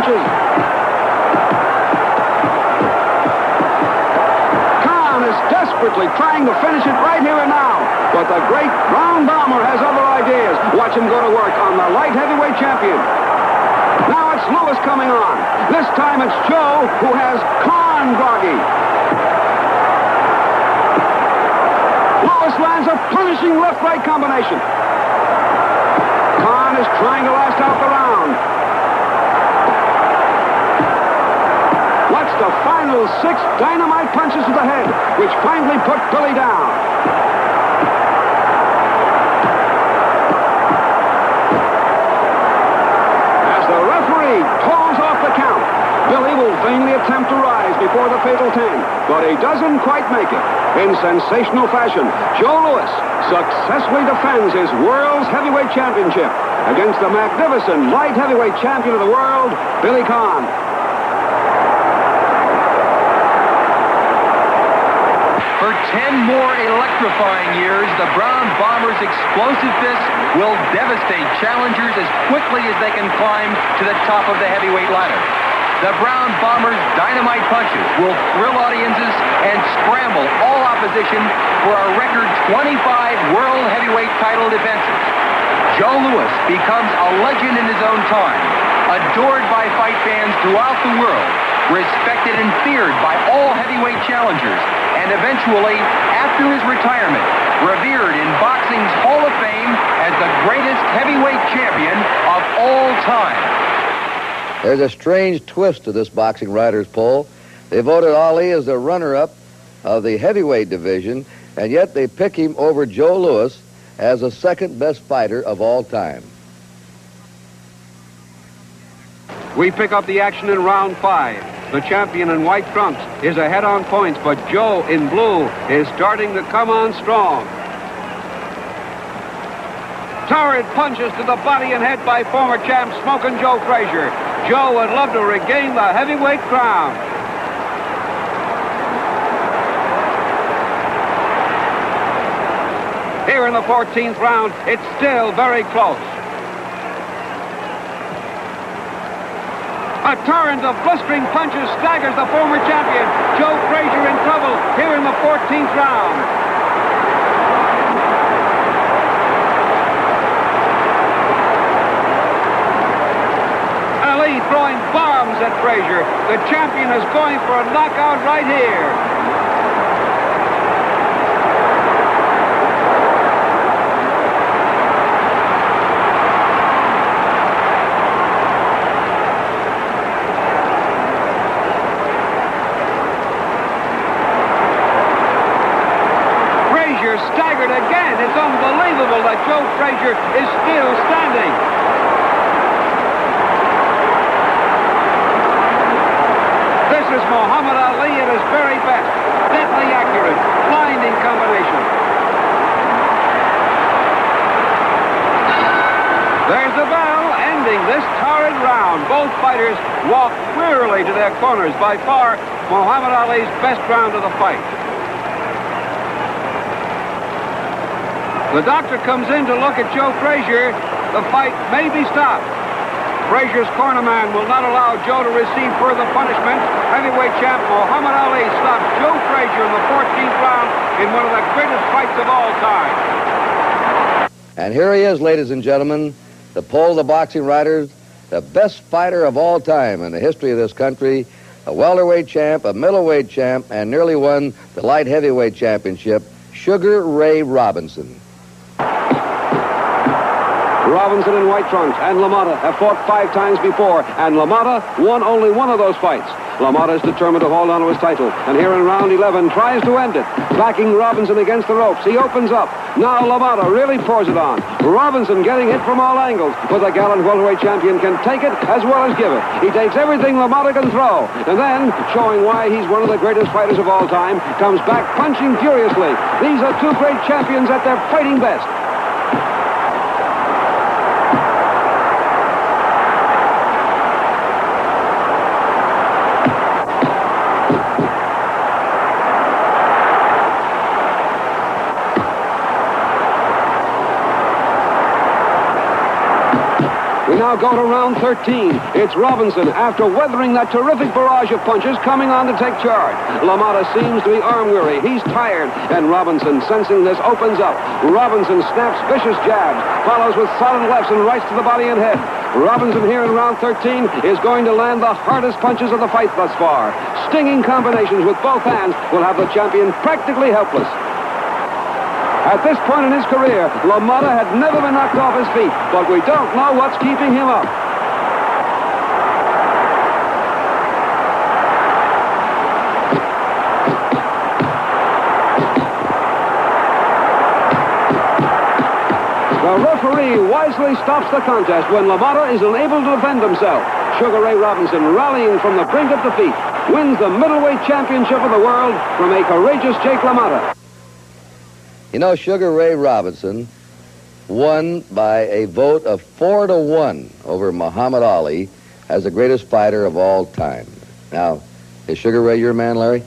punches. Conn is desperately trying to finish it right here and now. But the great Brown Bomber has other ideas. Watch him go to work on the light heavyweight champion. Now it's Lewis coming on. This time it's Joe who has Conn groggy. Lewis lands a punishing left-right combination. Conn is trying to last out the round. Watch the final 6 dynamite punches to the head, which finally put Billy down. Tolls off the count. Billy will vainly attempt to rise before the fatal 10, but he doesn't quite make it. In sensational fashion, Joe Louis successfully defends his World's Heavyweight Championship against the magnificent light heavyweight champion of the world, Billy Conn. For 10 more electrifying years, the Brown Bombers' explosive fists will devastate challengers as quickly as they can climb to the top of the heavyweight ladder. The Brown Bombers' dynamite punches will thrill audiences and scramble all opposition for a record 25 world heavyweight title defenses. Joe Louis becomes a legend in his own time, adored by fight fans throughout the world, respected and feared by all heavyweight challengers, and eventually, after his retirement, revered in boxing's Hall of Fame as the greatest heavyweight champion of all time. There's a strange twist to this boxing writers' poll. They voted Ali as the runner-up of the heavyweight division, and yet they pick him over Joe Louis as the second best fighter of all time. We pick up the action in round 5. The champion in white trunks is ahead on points, but Joe in blue is starting to come on strong. Torrid punches to the body and head by former champ Smokin' Joe Frazier. Joe would love to regain the heavyweight crown. Here in the 14th round, it's still very close. A torrent of blistering punches staggers the former champion. Joe Frazier in trouble here in the 14th round. Ali throwing bombs at Frazier. The champion is going for a knockout right here. Staggered again. It's unbelievable that Joe Frazier is still standing. This is Muhammad Ali at his very best. Deadly accurate, blinding combination. There's the bell ending this torrid round. Both fighters walk wearily to their corners. By far, Muhammad Ali's best round of the fight. The doctor comes in to look at Joe Frazier. The fight may be stopped. Frazier's cornerman will not allow Joe to receive further punishment. Heavyweight champ Muhammad Ali stops Joe Frazier in the 14th round in one of the greatest fights of all time. And here he is, ladies and gentlemen, the poll of the boxing writers, the best fighter of all time in the history of this country, a welterweight champ, a middleweight champ, and nearly won the light heavyweight championship, Sugar Ray Robinson. Robinson in white trunks and LaMotta have fought 5 times before, and LaMotta won only one of those fights. LaMotta is determined to hold on to his title, and here in round 11 tries to end it. Backing Robinson against the ropes, he opens up. Now LaMotta really pours it on. Robinson getting hit from all angles, but the gallant welterweight champion can take it as well as give it. He takes everything LaMotta can throw, and then, showing why he's one of the greatest fighters of all time, comes back punching furiously. These are 2 great champions at their fighting best. now go to round 13. It's Robinson, after weathering that terrific barrage of punches, coming on to take charge. LaMotta seems to be arm-weary. He's tired. And Robinson, sensing this, opens up. Robinson snaps vicious jabs, follows with solid lefts and rights to the body and head. Robinson here in round 13 is going to land the hardest punches of the fight thus far. Stinging combinations with both hands will have the champion practically helpless. At this point in his career, LaMotta had never been knocked off his feet, but we don't know what's keeping him up. The referee wisely stops the contest when LaMotta is unable to defend himself. Sugar Ray Robinson, rallying from the brink of defeat, wins the middleweight championship of the world from a courageous Jake LaMotta. You know, Sugar Ray Robinson won by a vote of 4-1 over Muhammad Ali as the greatest fighter of all time. Now, is Sugar Ray your man, Larry?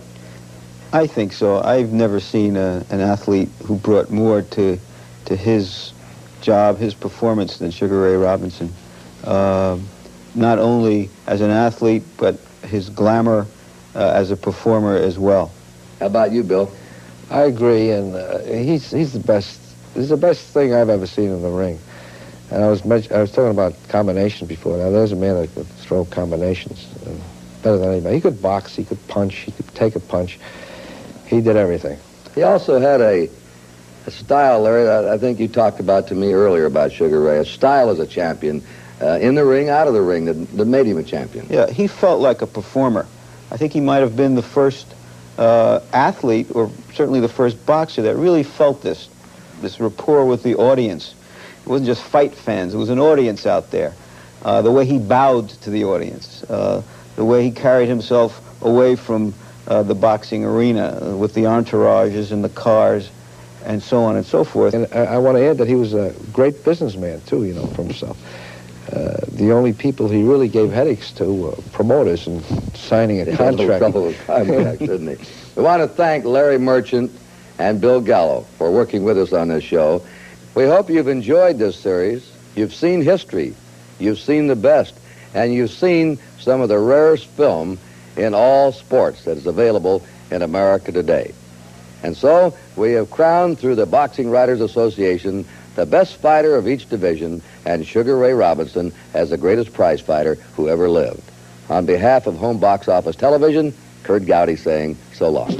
I think so. I've never seen an athlete who brought more to his job, his performance, than Sugar Ray Robinson. Not only as an athlete, but his glamour as a performer as well. How about you, Bill? I agree, and he's the best. He's the best thing I've ever seen in the ring. And I was talking about combinations before. Now there's a man that could throw combinations better than anybody. He could box, he could punch, he could take a punch. He did everything. He also had a style, Larry, that I think you talked about to me earlier about Sugar Ray. A style as a champion, in the ring, out of the ring, that made him a champion. Yeah, he felt like a performer. I think he might have been the first athlete, or certainly the first boxer, that really felt this rapport with the audience. It wasn't just fight fans, it was an audience out there. The way he bowed to the audience, the way he carried himself away from the boxing arena with the entourages and the cars and so on and so forth. And I want to add that he was a great businessman, too, you know, for himself. The only people he really gave headaches to were promoters and signing a contract. He had trouble with contracts, didn't he? We want to thank Larry Merchant and Bill Gallo for working with us on this show. We hope you've enjoyed this series. You've seen history, you've seen the best, and you've seen some of the rarest film in all sports that is available in America today. And so, we have crowned, through the Boxing Writers Association, the best fighter of each division, and Sugar Ray Robinson as the greatest prize fighter who ever lived. On behalf of Home Box Office Television, Kurt Gowdy saying so long.